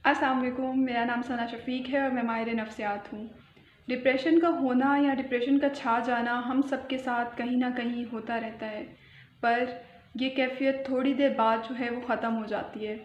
अस्सलाम वालेकुम, मेरा नाम सना शफ़ीक है और मैं माहिर नफ्सियात हूँ। डिप्रेशन का होना या डिप्रेशन का छा जाना हम सब के साथ कहीं ना कहीं होता रहता है, पर ये कैफ़ियत थोड़ी देर बाद जो है वो ख़त्म हो जाती है।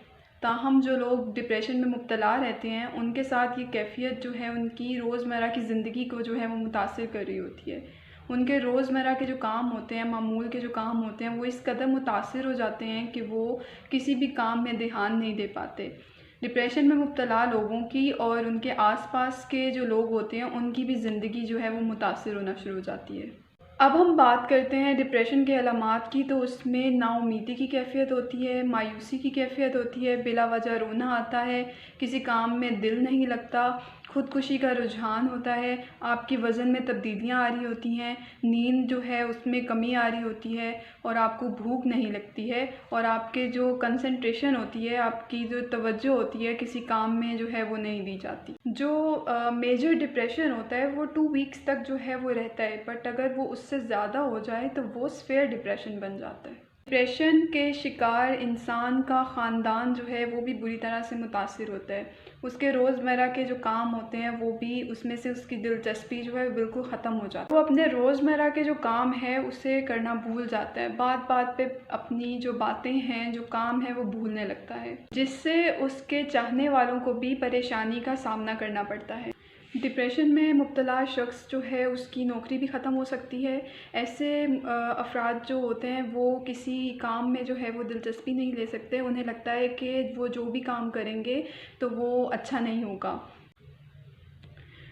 ताहम जो लोग डिप्रेशन में मुब्तला रहते हैं उनके साथ ये कैफ़ियत जो है उनकी रोज़मर्रा की ज़िंदगी को जो है वो मुतासिर कर रही होती है। उनके रोज़मर्रा के जो काम होते हैं, मामूल के जो काम होते हैं, वो इस कदर मुतासिर हो जाते हैं कि वो किसी भी काम में ध्यान नहीं दे पाते। डिप्रेशन में मुब्तला लोगों की और उनके आसपास के जो लोग होते हैं उनकी भी ज़िंदगी जो है वो मुतासिर होना शुरू हो जाती है। अब हम बात करते हैं डिप्रेशन के अलामात की, तो उसमें नाउमीदी की कैफ़ियत होती है, मायूसी की कैफ़ियत होती है, बिला वजह रोना आता है, किसी काम में दिल नहीं लगता, ख़ुदकुशी का रुझान होता है, आपकी वज़न में तब्दीलियाँ आ रही होती हैं, नींद जो है उसमें कमी आ रही होती है और आपको भूख नहीं लगती है और आपके जो कंसंट्रेशन होती है, आपकी जो तवज्जो होती है किसी काम में जो है वो नहीं दी जाती। जो मेजर डिप्रेशन होता है वो 2 वीक्स तक जो है वो रहता है, बट अगर वो उससे ज़्यादा हो जाए तो वो स्फेयर डिप्रेशन बन जाता है। डिप्रेशन के शिकार इंसान का ख़ानदान जो है वो भी बुरी तरह से मुतासिर होता है। उसके रोज़मर्रा के जो काम होते हैं वो भी, उसमें से उसकी दिलचस्पी जो है बिल्कुल ख़त्म हो जाती है। वो अपने रोज़मर्रा के जो काम है उसे करना भूल जाता है, बात बात पे अपनी जो बातें हैं, जो काम है वो भूलने लगता है, जिससे उसके चाहने वालों को भी परेशानी का सामना करना पड़ता है। डिप्रेशन में मुब्तला शख्स जो है उसकी नौकरी भी ख़त्म हो सकती है। ऐसे अफराद जो होते हैं वो किसी काम में जो है वो दिलचस्पी नहीं ले सकते, उन्हें लगता है कि वो जो भी काम करेंगे तो वो अच्छा नहीं होगा।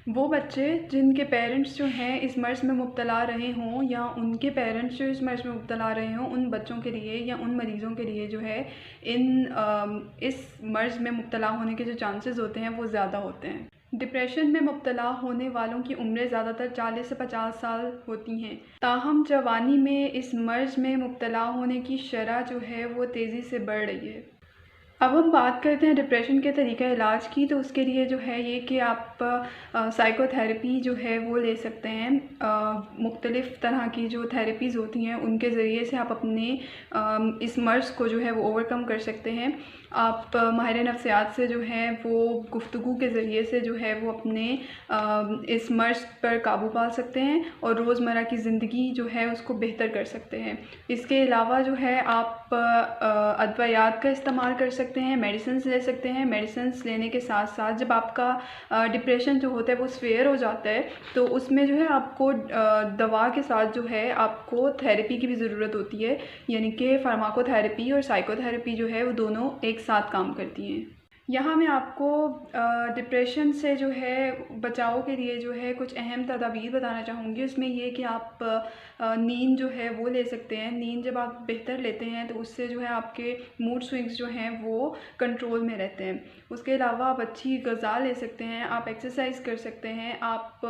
वो बच्चे जिनके पेरेंट्स जो हैं इस मर्ज़ में मुब्तला रहे हों या उनके पेरेंट्स जो इस मर्ज़ में मुब्तला रहे हों, उन बच्चों के लिए या उन मरीज़ों के लिए जो है इस मर्ज़ में मुब्तला होने के जो चांसेस होते हैं वो ज़्यादा होते हैं। डिप्रेशन में मुब्तला होने वालों की उम्रें ज़्यादातर 40 से 50 साल होती हैं। ताहम जवानी में इस मर्ज़ में मुब्तला होने की शरह जो है वो तेज़ी से बढ़ रही है। अब हम बात करते हैं डिप्रेशन के तरीक़ा इलाज की, तो उसके लिए जो है ये कि आप साइकोथेरेपी जो है वो ले सकते हैं। मुख्तलिफ़ तरह की जो थेरेपीज़ होती हैं उनके ज़रिए से आप अपने इस मर्ज़ को जो है वो ओवरकम कर सकते हैं। आप माहिर नफ्सियात से जो है वो गुफ्तगू के ज़रिए से जो है वो अपने इस मर्ज़ पर काबू पा सकते हैं और रोज़मर्रा की ज़िंदगी जो है उसको बेहतर कर सकते हैं। इसके अलावा जो है आप अद्वियात का इस्तेमाल कर सकते हैं, मेडिसिन्स ले सकते हैं। मेडिसिन्स लेने के साथ साथ जब आपका डिप्रेशन जो होता है वो स्फेयर हो जाता है तो उसमें जो है आपको दवा के साथ जो है आपको थेरेपी की भी ज़रूरत होती है, यानी कि फार्माकोथेरेपी और साइकोथेरेपी जो है वो दोनों एक साथ काम करती हैं। यहाँ मैं आपको डिप्रेशन से जो है बचाव के लिए जो है कुछ अहम तदाबीर बताना चाहूँगी। उसमें ये कि आप नींद जो है वो ले सकते हैं। नींद जब आप बेहतर लेते हैं तो उससे जो है आपके मूड स्विंग्स जो हैं वो कंट्रोल में रहते हैं। उसके अलावा आप अच्छी ग़िज़ा ले सकते हैं, आप एक्सरसाइज कर सकते हैं, आप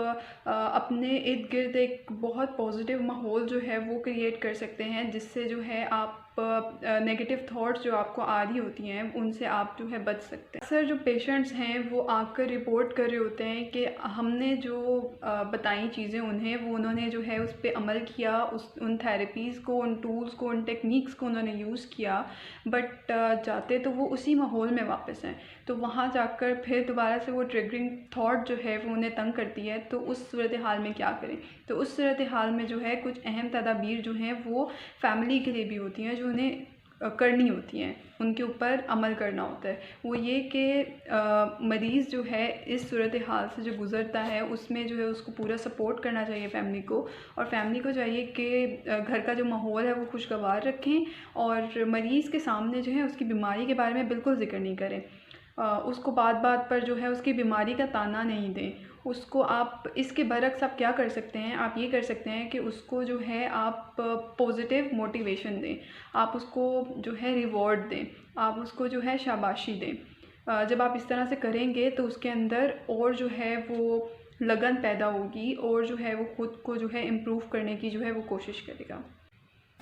अपने इर्द गिर्द एक बहुत पॉजिटिव माहौल जो है वो क्रिएट कर सकते हैं, जिससे जो है आप नेगेटिव थॉट्स जो आपको आ रही होती हैं उनसे आप जो है बच सकते हैं। अक्सर जो पेशेंट्स हैं वो आकर रिपोर्ट कर रहे होते हैं कि हमने जो बताई चीज़ें उन्हें, वो उन्होंने जो है उस पर अमल किया, उन थेरेपीज़ को, उन टूल्स को, उन टेक्निक्स को उन्होंने यूज़ किया, बट जाते तो वो उसी माहौल में वापस हैं। तो वहाँ जाकर फिर दोबारा से वो ट्रिगरिंग थॉट जो है वो उन्हें तंग करती है। तो उस सूरत हाल में क्या करें? तो उस सूरत हाल में जो है कुछ अहम तदाबीर जो हैं वो फ़ैमिली के लिए भी होती हैं, जो उन्हें करनी होती हैं, उनके ऊपर अमल करना होता है। वो ये कि मरीज़ जो है इस सूरत हाल से जो गुज़रता है उसमें जो है उसको पूरा सपोर्ट करना चाहिए फ़ैमिली को, और फ़ैमिली को चाहिए कि घर का जो माहौल है वो खुशगवार रखें और मरीज़ के सामने जो है उसकी बीमारी के बारे में बिल्कुल ज़िक्र नहीं करें। उसको बात बात पर जो है उसकी बीमारी का ताना नहीं दें। उसको आप इसके बरक्स आप क्या कर सकते हैं, आप ये कर सकते हैं कि उसको जो है आप पॉजिटिव मोटिवेशन दें, आप उसको जो है रिवॉर्ड दें, आप उसको जो है शाबाशी दें। जब आप इस तरह से करेंगे तो उसके अंदर और जो है वो लगन पैदा होगी और जो है वो ख़ुद को जो है इम्प्रूव करने की जो है वो कोशिश करेगा।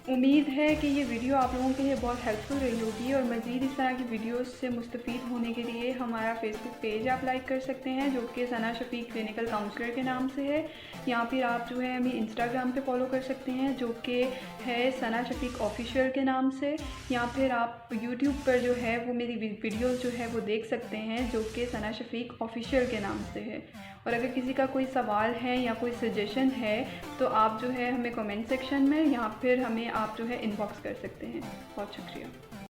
उम्मीद है कि ये वीडियो आप लोगों के लिए बहुत हेल्पफुल रही होगी और मज़ीद इस तरह की वीडियोस से मुस्तफ़ीद होने के लिए हमारा फेसबुक पेज आप लाइक कर सकते हैं, जो कि सना शफ़ीक क्लिनिकल काउंसलर के नाम से है। या फिर आप जो है हमें इंस्टाग्राम पे फॉलो कर सकते हैं, जो कि है सना शफ़ीक ऑफिशियल के नाम से। या फिर आप यूट्यूब पर जो है वो मेरी वीडियोज़ जो है वो देख सकते हैं, जो कि सना शफ़ीक ऑफिशियल के नाम से है। और अगर किसी का कोई सवाल है या कोई सजेशन है तो आप जो है हमें कमेंट सेक्शन में या फिर हमें आप जो है इनबॉक्स कर सकते हैं। बहुत शुक्रिया।